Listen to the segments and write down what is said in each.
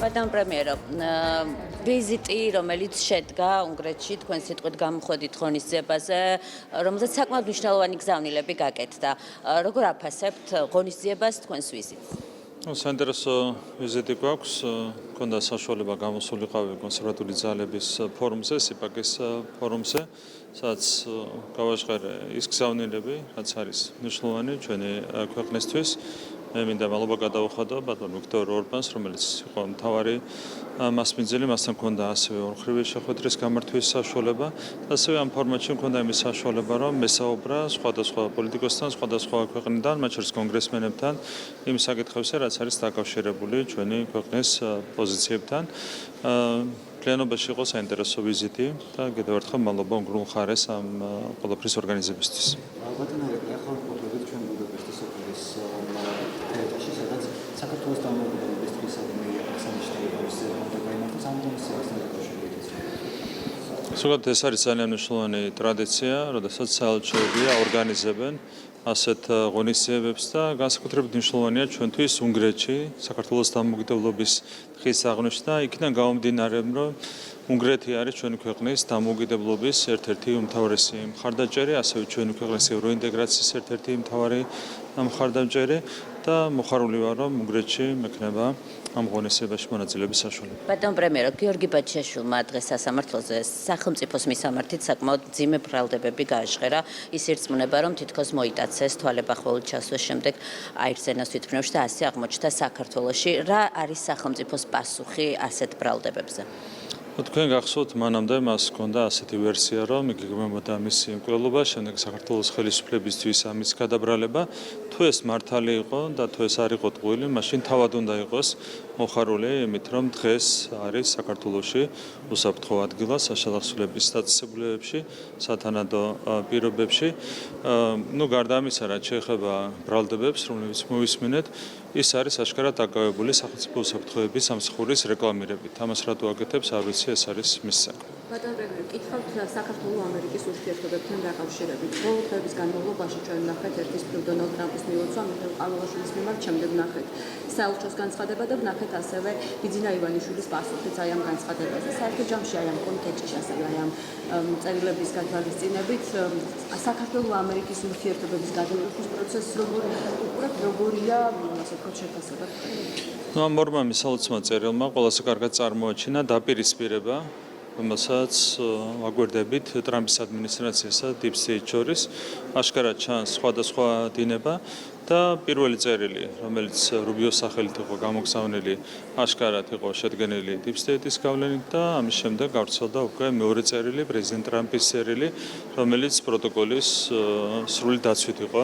Madam Premier, ვიზიტი, რომელიც შედგა უნგრეთში, თქვენ სიტყვით გამოხდით ღონისძიებაზე, რომელზეც საკმაოდ მნიშვნელოვანი გზავნილები გაკეთდა. როგორ აფასებთ ღონისძიებას თქვენს ვიზიტს? საინტერესო ვიზიტი გვაქვს, მქონდა საშუალება გამოსულიყავი კონსერვატული ძალების ფორუმზე, სიპაკის ფორუმზე, სადაც გავაჟღერე ის გზავნილები, რაც არის მნიშვნელოვანი ჩვენი ქვეყნისთვის. მე მინდა მადლობა გადავუხადო ბატონ ვიქტორ ორბანს, რომელიც იყო მთავარი მასპინძელი, მასთან მქონდა ასევე ორმხრივი შეხვედრის გამართვის საშუალება. ასევე ამ ფორმატში მქონდა იმის საშუალება, რომ მესაუბრა სხვადასხვა პოლიტიკოსთან, სხვადასხვა ქვეყნიდან, მათ შორის კონგრესმენებთან, იმ საკითხებზე, რაც არის დაკავშირებული ჩვენი ქვეყნის პოზიციებთან. Plenobაში იყო საინტერესო ვიზიტი და კიდევ ერთხელ მადლობა უნგრულ მხარეს ამ ყველაფრის ორგანიზებისთვის. საქართველოს დამოუკიდებლობის დღისადმი აღსანიშნავი გამოსცემდა გაიმართა სამგონისძიებასთან დაკავშირებით. ზოგადად ეს არის ძალიან მნიშვნელოვანი ტრადიცია, როდესაც საელჩოები ორგანიზებენ ასეთ ღონისძიებებს და განსაკუთრებით მნიშვნელოვანია ჩვენთვის უნგრეთში საქართველოს დამოუკიდებლობის დღის აღნიშვნა. იქიდან გამომდინარე, რომ უნგრეთი არის ჩვენი ქვეყნის დამოუკიდებლობის ერთ-ერთი უმთავრესი მხარდაჭერი, ასევე ჩვენი ქვეყნის ევროინტეგრაციის ერთ-ერთი მთავარი მხარდაჭერი და მოხარული ვარ, რომ უნგრეთში მექნება ამ ღონისძიებაში მონაწილეობის საშუალება. Madam Premier, გიორგი ბაჩაშვილმა დღეს სასამართლოზე სახელმწიფოს მისამართით საკმაოდ მძიმე ბრალდებები გააჟღერა. ის ირწმუნება, რომ თითქოს მოიტაცეს თვალებახველით ჩასვლის შემდეგ აირზენოს თვითმფრინავში და ასე აღმოჩნდა საქართველოში. რა არის სახელმწიფოს პასუხი ასეთ ბრალდებებზე? თქვენ გახსოვთ, მანამდე მას ჰქონდა ასეთი ვერსია, რომ იგი გმებოდა მისი მკვლელობა, შემდეგ საქართველოს ხელისუფლებისთვის ამის გადაბრალება. თუ ეს მართალი იყო და თუ ეს არ იყო ტყუილი, მაშინ თავად უნდა იყოს მოხარული იმით, რომ დღეს არის საქართველოში უსაფრთხო ადგილა საშალახსულების დაწესებულებებში, სათანადო პირობებში. გარდა ამისა, რაც შეეხება ბრალდებებს, რომლებიც მოვისმინეთ, ის არის აშკარად დაკავებული სახელმწიფო უსაფრთხოების სამსახურის რეკლამირებით. ამას რატო აკეთებს, არ ვიცი, ეს არის მის საქმე. Madam Premier, კითხავთ საქართველოს-ამერიკის ურთიერთობებთან დაკავშირებით. ბოლო დღეების განმავლობაში ჩვენ ვნახეთ ერთის მხრივ დონალდ ტრამპის მილოცვა მიხეილ ყავლაშვილის მიმართ, შემდეგ ვნახეთ საელჩოს განცხადება და ვნახეთ ასევე ბიძინა ივანიშვილის პასუხიც აი ამ განცხადებაზე. საერთო ჯამში აი ამ კონტექსტში, ასევე აი ამ წერილების გათვალისწინებით, საქართველოს-ამერიკის ურთიერთობების გადაურჩის პროცესს როგორია, ასე ვთქვათ, შეფასება? ამ ორმა მისალოცმა წერილმა ყველაზე კარგად წარმოაჩინა დაპირისპირება, რომელსაც აგვერდებით ტრამპის ადმინისტრაციასა და Deep State შორის. აშკარად ჩანს სხვადასხვა დინება და პირველი წერილი, რომელიც რუბიოს სახელით იყო გამოგზავნილი, აშკარად იყო შედგენილი Deep State-ის გავლენით და ამის შემდეგ გავრცელდა უკვე მეორე წერილი, პრეზიდენტ ტრამპის წერილი, რომელიც პროტოკოლის სრული დაცვით იყო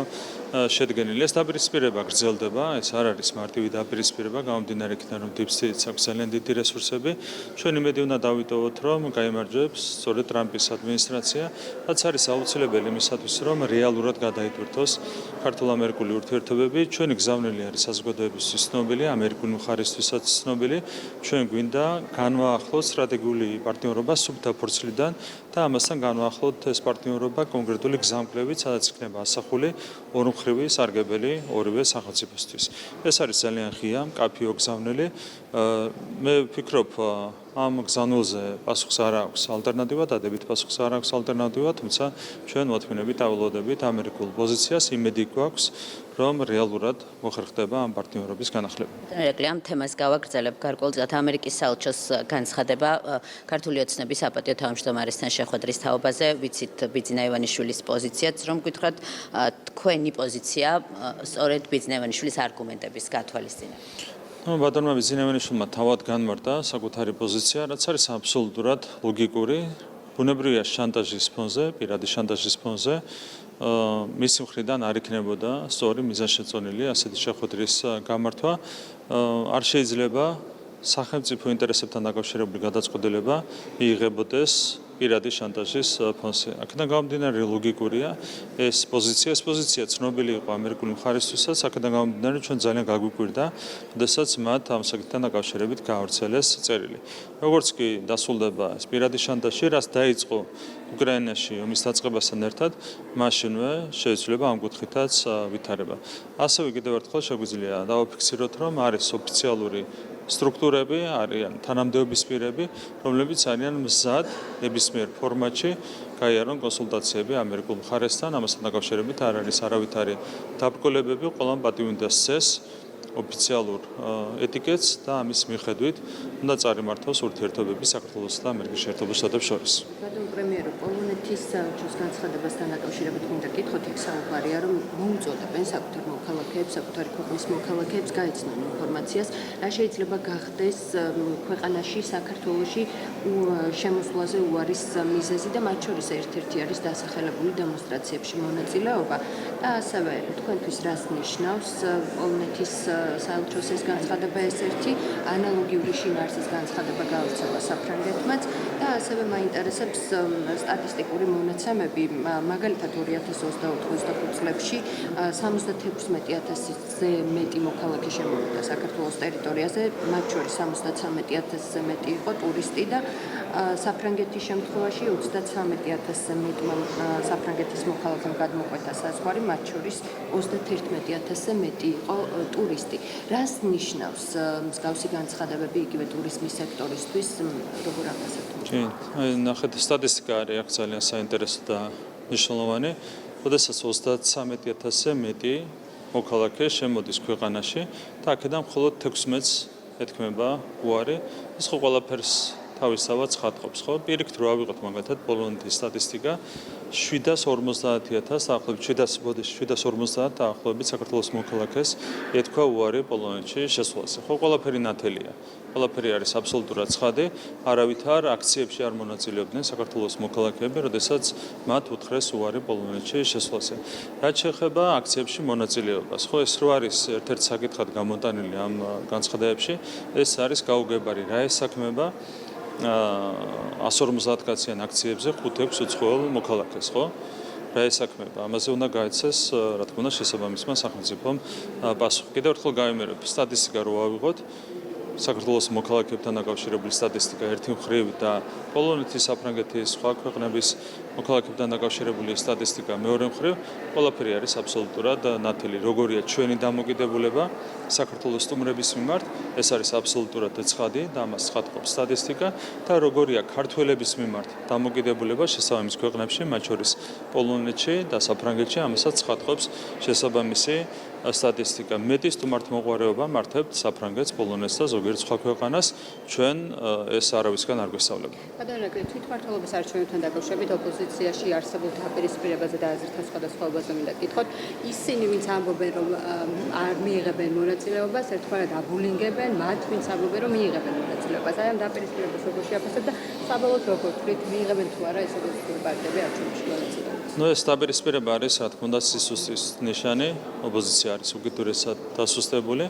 შედგენილი. ეს დაპირისპირება გრძელდება, ეს არ არის მარტივი დაპირისპირება, გამომდინარე იქიდან, რომ Deep State-ს აქვს ძალიან დიდი რესურსები. ჩვენ იმედი უნდა დავიტოვოთ, რომ გაიმარჯვებს სწორედ ტრამპის ადმინისტრაცია, რაც არის აუცილებელი იმისათვის, რომ რეალურად გადაიტვირთოს ქართულ-ამერიკული ურთიერთობები. ჩვენი გზავნილი არის საზოგადოებისთვის ცნობილი, ამერიკული მხარისთვისაც ცნობილი. ჩვენ გვინდა განვაახლოთ სტრატეგიული პარტნიორობა სუფთა ფურცლიდან და ამასთან განვაახლოთ ეს პარტნიორობა კონკრეტული გზამკვლევით, სადაც იქნება ასახული ორმხრივი სარგებელი ორივე სახელმწიფოსთვის. ეს არის ძალიან ღია, მკაფიო გზავნილი. მე ვფიქრობ, ამ გზავნილზე პასუხს არ აქვს ალტერნატივა, დადებით პასუხს არ აქვს ალტერნატივა, თუმცა ჩვენ მოთმინებით აველოდებით ამერიკულ პოზიციას, იმედი გვაქვს, რომ რეალურად მოხერხდება ამ პარტნიორობის განახლება. ამ თემას გავაგრძელებ გარკვეულწილად ამერიკის საელჩოს განცხადება ქართული ოცნების საპატიო თავმჯდომარესთან შეხვედრის თაობაზე, ვიცით ბიძინა ივანიშვილის პოზიციაც, რომ გითხრათ თქვენი პოზიცია სწორედ ბიძინა ივანიშვილის არგუმენტების გათვალისწინებით. ბატონმა ბიძინა ივანიშვილმა თავად განმარტა საკუთარი პოზიცია, რაც არის აბსოლუტურად ლოგიკური, ბუნებრივია შანტაჟის ფონზე, პირადი შანტაჟის ფონზე. მისი მხრიდან არ იქნებოდა სწორი მიზანშეწონილი ასეთი შეხვედრის გამართვა. არ შეიძლება სახელმწიფო ინტერესებთან დაკავშირებული გადაწყვეტილება მიიღებოდეს პირადი შანტაჟის ფონზე. აქედან გამომდინარე ლოგიკურია ეს პოზიცია ცნობილი იყო ამერიკული მხარისთვისაც, აქედან გამომდინარე ჩვენ ძალიან გაგვიკვირდა, როდესაც მათ ამ საკითხთან დაკავშირებით გაავრცელეს წერილი. როგორც კი დასრულდება ეს პირადი შანტაჟი, რაც დაიწყო უკრაინაში ომის დაწყებასთან ერთად, მაშინვე შეიცვლება ამ კუთხითაც ვითარება. ასევე კიდევ ერთხელ შეგვიძლია დავაფიქსიროთ, რომ არის ოფიციალური სტრუქტურები არიან თანამდებობის პირები, რომლებიც არიან მზად ნებისმიერ ფორმატში გაიარონ კონსულტაციები ამერიკულ მხარესთან, ამასთან დაკავშირებით არ არის არავითარი დაბრკოლებები, ყველა პატივმიტას წეს ოფიციალურ ეტიკეტს და ამის მიხედვით უნდა წარიმართოს ურთიერთობები საქართველოსა და ამერიკის შეერთებულ შტატებს შორის. ბატონო პრემიერო, პოლონეთის საელჩოს განცხადებასთან დაკავშირებით მინდა გითხოთ, იქ საუბარია, რომ მოუწოდებენ საკუთარ მოქალაქეებს, საკუთარი ქვეყნის მოქალაქეებს გაეცნონ ინფორმაციას, რა შეიძლება გახდეს ქვეყანაში, საქართველოში შემოსვლაზე უარის მიზეზი და მათ შორის ერთ-ერთი არის დასახელებული დემონსტრაციებში მონაწილეობა და ასევე თქვენთვის რას ნიშნავს პოლონეთის საელჩოს ეს განცხადება ეს-ერთი ანალოგიური შინაარსის განცხადება გავრცელა საფრანგეთმაც და ასევე მაინტერესებს სტატისტიკური მონაცემები, მაგალითად 2024-25 წლებში 76,000-ზე მეტი მოქალაქე შემოვიდა საქართველოს ტერიტორიაზე, მათ შორის 73,000-ზე მეტი იყო ტურისტი და საფრანგეთის შემთხვევაში 33,000-ზე მეტმა საფრანგეთის მოქალაქემ გადმოყვეთა საზღვარი, მათ შორის 31,000-ზე მეტი იყო ტურისტი. რას ნიშნავს მსგავსი განცხადებები იგივე ტურიზმის სექტორისთვის, როგორ აფასებთ? ნახეთ, სტატისტიკა არის აქ ძალიან საინტერესო და მნიშვნელოვანი. როდესაც 33,000-ზე მეტი მოქალაქე შემოდის ქვეყანაში და აქედან მხოლოდ 16-ს ეთქმება უარი, ეს ხო ყველაფერს თავისთავად ცხადყოფს, ხო? პირიქით რო ავიღოთ მაგალითად პოლონეთის სტატისტიკა 750,000 დაახლოებით 750 დაახლოებით საქართველოს მოქალაქეს ეთქვა უარი პოლონეთში შესვლაზე. ხო, ყველაფერი ნათელია. ყველაფერი არის აბსოლუტურად ცხადი, არავითარ აქციებში არ მონაწილეობდნენ საქართველოს მოქალაქეები, როდესაც მათ უთხრეს უარი პოლონეთში შესვლაზე. რაც შეეხება აქციებში მონაწილეობას, ხო, ეს რო არის ერთ-ერთ საკითხად გამოტანილი ამ განცხადებებში, ეს არის გაუგებარი რა ესაქმება 150 კაციან აქციებზე 5-6 უცხოელ მოქალაქეს, ხო? რა ესაქმება? ამაზე უნდა გაეცეს, რა თქმა უნდა, შესაბამისმა სახელმწიფომ პასუხი. კიდევ ერთხელ გავიმერებ, სტატისტიკა რო ავიღოთ, საქართველოს მოქალაქეებთან დაკავშირებული სტატისტიკა ერთი მხრივ და პოლონეთის, საფრანგეთის, სხვა ქვეყნების მოქალაქეებთან დაკავშირებული სტატისტიკა მეორე მხრივ, ყველაფერი არის აბსოლუტურად ნათელი. როგორია ჩვენი დამოკიდებულება საქართველოს სტუმრების მიმართ, ეს არის აბსოლუტურად ცხადი და ამას ცხადყოფს სტატისტიკა და როგორია ქართველების მიმართ დამოკიდებულება შესაბამის ქვეყნებში, მათ შორის პოლონეთში და საფრანგეთში, ამასაც ცხადყოფს შესაბამისი სტატისტიკა. მეტი სტუმართმოყვარეობა მართებთ საფრანგეთს, პოლონეთს და ზოგიერთ სხვა ქვეყანას, ჩვენ ეს არავისგან არ გვესწავლება. ბატონო, თვითმმართველობის არჩევნებთან დაკავშირებით ოპოზიციაში არსებულ დაპირისპირებაზე და აზრთა სხვადასხვაობაზე მინდა გითხოთ, ისინი ვინც ამბობენ, რომ არ მიიღებენ მონაწილეობას, ერთგვარად აბულინგებენ მათ, ვინც ამბობენ, რომ მიიღებენ მონაწილეობას. აი ამ დაპირისპირებას როგორ შეაფასებთ და საბოლოოდ როგორ თვლით, მიიღებენ თუ არა ეს ოპოზიციური პარტიები არჩევნებში მონაწილეობას? ეს დაპირისპირება არის, რა თქმა უნდა, სისუსტის ნიშანი, ოპოზიცია არის უკიდურესად დასუსტებული,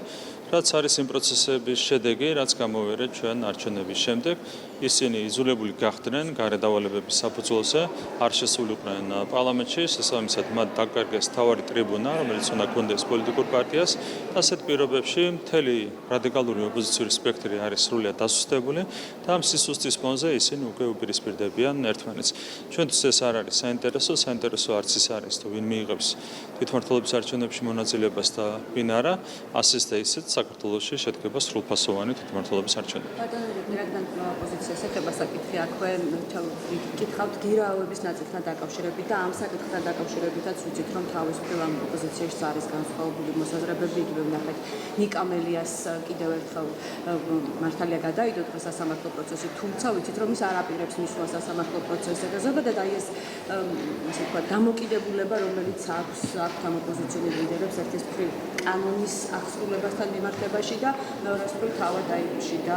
რაც არის იმ პროცესების შედეგი, რაც გამოვიარეთ ჩვენ არჩევნების შემდეგ. ისინი იძულებული გახდნენ გარედავალებების საფუძველზე არ შესულიყვნენ პარლამენტში, შესაბამისად მათ დაკარგეს თავარი ტრიბუნა, რომელიც უნდა ჰქონდეს პოლიტიკურ პარტიას. ასეთ პირობებში მთელი რადიკალური ოპოზიციური სპექტრი არის სრულიად დასუსტებული და ამ სისუსტის ფონზე ისინი უკვე უპირისპირდებიან ერთმანეთს. ჩვენთვის ეს არ არის საინტერესო, საინტერესო არც ის არის, თუ ვინ მიიღებს თვითმმართველობის არჩევნებში მონაწილეობას და ვინ არა, ასეც და ისეც საქართველოში შედგება სრულფასოვანი თვითმმართველობის არჩევნები. ბატონო, რადგან ოპოზიციას ეხება საკითხი აქვე, გითხავთ გირაოების ნაწილთან დაკავშირებით და ამ საკითხთან დაკავშირებითაც ვიცით, რომ თავისუფლ ამ ოპოზიციაში არის განსხვავებული მოსაზრებები, იგივე ვნახეთ ნიკამელიას კიდევ ერთხელ მართალია გადაიდო დღეს სასამართლო პროცესი, თუმცა ვიცით, რომ ის არ აპირებს მისვლა სასამართლო პროცესზე და ზოგადად აი ეს ასე ვთქვათ, დამოკიდებულება, რომელიც აქვს ამ ოპოზიციურ ლიდერებს ერთის მხრივ კანონის აღსრულებასთან მიმართებაში და მეორეს მხრივ თავად აი შიდა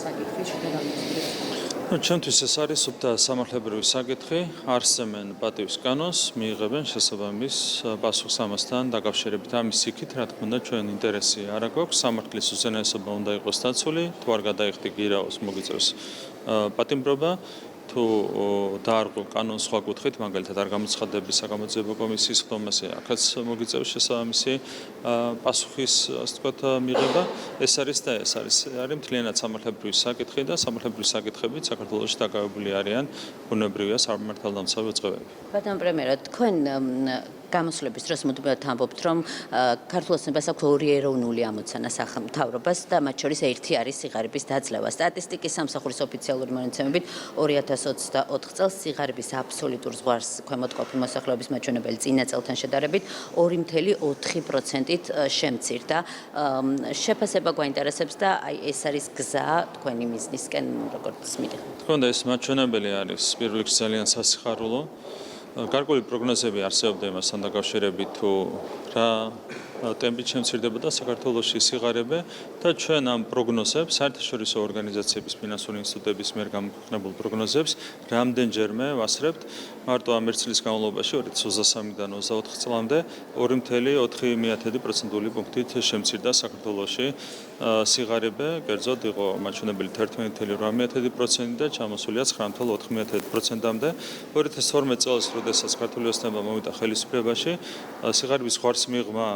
საკითხი შიდა დამოკიდებულება. ჩვენთვის ეს არის სუფთა სამართლებრივი საკითხი, არსებენ პატივის კანონს, მიიღებენ შესაბამის პასუხს ამასთან დაკავშირებით. ამის იქით, რა თქმა უნდა, ჩვენ ინტერესი არ აქვს, სამართლის უზენაესობა უნდა იყოს დაცული, თუ არ გადაიხდი გირაოს, მოგიწევს პატიმრობა. თუ დაარღვევ კანონს სხვა კუთხით, მაგალითად არ გამოცხადების საგამოძიებო კომისიის ხდომაზე, აქაც მოგიწევს შესაბამისი პასუხის, ასე ვთქვათ, მიღება. ეს არის და ეს არის მთლიანად სამართლებრივი საკითხი და სამართლებრივი საკითხებით საქართველოში დაკავებული არიან ბუნებრივია სამართალდამცავი უწყებები. ბატონო პრემიერო, თქვენ გამოსვლების დროს მუდმივად ამბობთ, რომ ქართულ ოცნებას აქვს ორი ეროვნული ამოცანა სახელმთავრობას და მათ შორის ერთი არის სიღარიბის დაძლევა. სტატისტიკის სამსახურის ოფიციალური მონაცემებით 2024 წელს სიღარიბის აბსოლუტურ ზღვარს ქვემოთ ყოფილი მოსახლეობის მაჩვენებელი წინა წელთან შედარებით 2.4%-ით შემცირდა. შეფასება გვაინტერესებს და აი ეს არის გზა თქვენი მიზნისკენ, როგორც მიდიხართ. თქონდა ეს მაჩვენებელი არის პირველ რიგში ძალიან სასიხარულო. გარკვეული პროგნოზები არსებობდა იმასთან დაკავშირებით თუ რა ტემპით შემცირდებოდა საქართველოში სიღარიბე და ჩვენ ამ პროგნოზებს საერთაშორისო ორგანიზაციების ფინანსური ინსტიტუტების მიერ გამოქვეყნებულ პროგნოზებს რამდენჯერმე ვასწრებთ მარტო ამ ერთ წლის განმავლობაში 2023-დან 24 წლამდე 2.4% პუნქტით შემცირდა საქართველოში სიღარიბე, კერძოდ იყო მაჩვენებელი 11.8% და ჩამოსულია 9.4%-მდე. 2012 წელს, როდესაც ქართული ოცნება მოვიდა ხელისუფლებაში, სიღარიბის ზღვარს მიღმა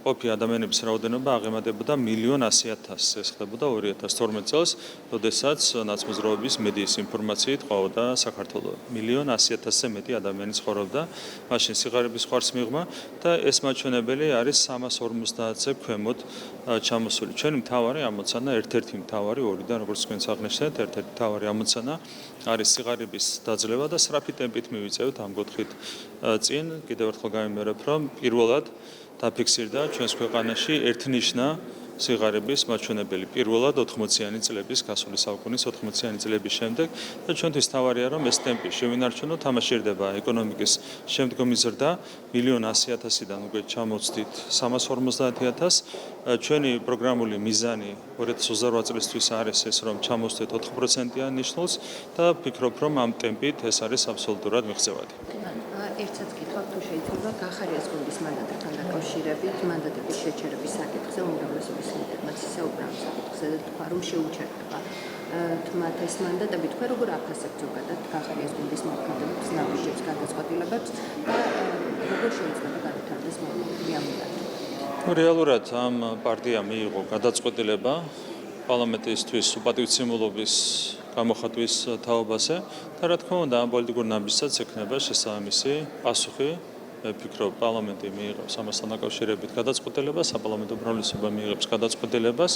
ყოფი ადამიანების რაოდენობა აღემატებოდა 1.100.000-ს, ეს ხდებოდა 2012 წელს, როდესაც ნაცმოძრაობის მედიის ინფორმაციით ყვაოდა საქართველოს 1.100.000-ზე მეტი ადამიანი ცხოვრობდა, მაშინ სიღარიბის ზღვარს მიღმა და ეს მაჩვენებელი არის 350-ზე ქვემოთ ჩამოსული. ჩვენი მთავარი ამოცანა, ერთ-ერთი მთავარი, ორიდან როგორც თქვენც აღნიშნეთ, ერთ-ერთი მთავარი ამოცანა არის სიღარიბის დაძლევა და სწრაფი ტემპით მივიწევთ ამ კუთხით წინ. კიდევ ერთხელ გამიმერებ, რომ პირველად დაფიქსირდა ჩვენს ქვეყანაში ერთნიშნა სიღარიბის მაჩვენებელი პირველად 80-იანი წლების გასული საუკუნის 80-იანი წლების შემდეგ და ჩვენთვის თავარია რომ ეს ტემპი შევინარჩუნოთ, თამაშირდება ეკონომიკის შემდგომი ზრდა 1.100.000-დან უკვე ჩამოვცდით 350.000. ჩვენი პროგრამული მიზანი 2028 წლისთვის არის ეს რომ ჩამოვცდეთ 4%-იან ნიშნულს და ვფიქრობ რომ ამ ტემპით ეს არის აბსოლუტურად მიღწევადი. ერთსაც კითხავთ თუ შეიძლება გახარიას გუნდის მანდატებთან დაკავშირებით მანდატების შეჩერების საკითხზე უმრავლესობის ლიდერმაც ისაუბრა ამ საკითხზე და თქვა რომ შეუჩერდება თმათ ეს მანდატები თქვენ როგორ აფასებთ ზოგადად გახარიას გუნდის მოქმედების ნაბიჯებს გადაწყვეტილებებს და როგორ შეიძლება განვითარდეს მოქმედება ამ მანდატით? რეალურად ამ პარტიამ მიიღო გადაწყვეტილება პარლამენტისთვის უპატივცემულობის გამოხატვის თაობაზე და რა თქმა უნდა ამ პოლიტიკურ ნაბიჯსაც ექნება შესაბამისი პასუხი. მე ვფიქრობ, პარლამენტი მიიღებს ამასთან დაკავშირებით გადაწყვეტილებას, საპარლამენტო უმრავლესობა მიიღებს გადაწყვეტილებას.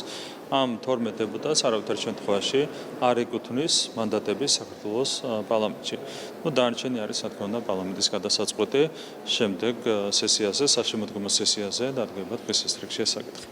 ამ 12 დეპუტატს არავითარ შემთხვევაში არ ეკუთვნის მანდატები საქართველოს პარლამენტში. დანარჩენი არის, რა თქმა უნდა, პარლამენტის გადასაწყვეტი შემდეგ სესიაზე, საშემოდგომო სესიაზე დადგება დღეს ეს რიგში ეს საკითხი.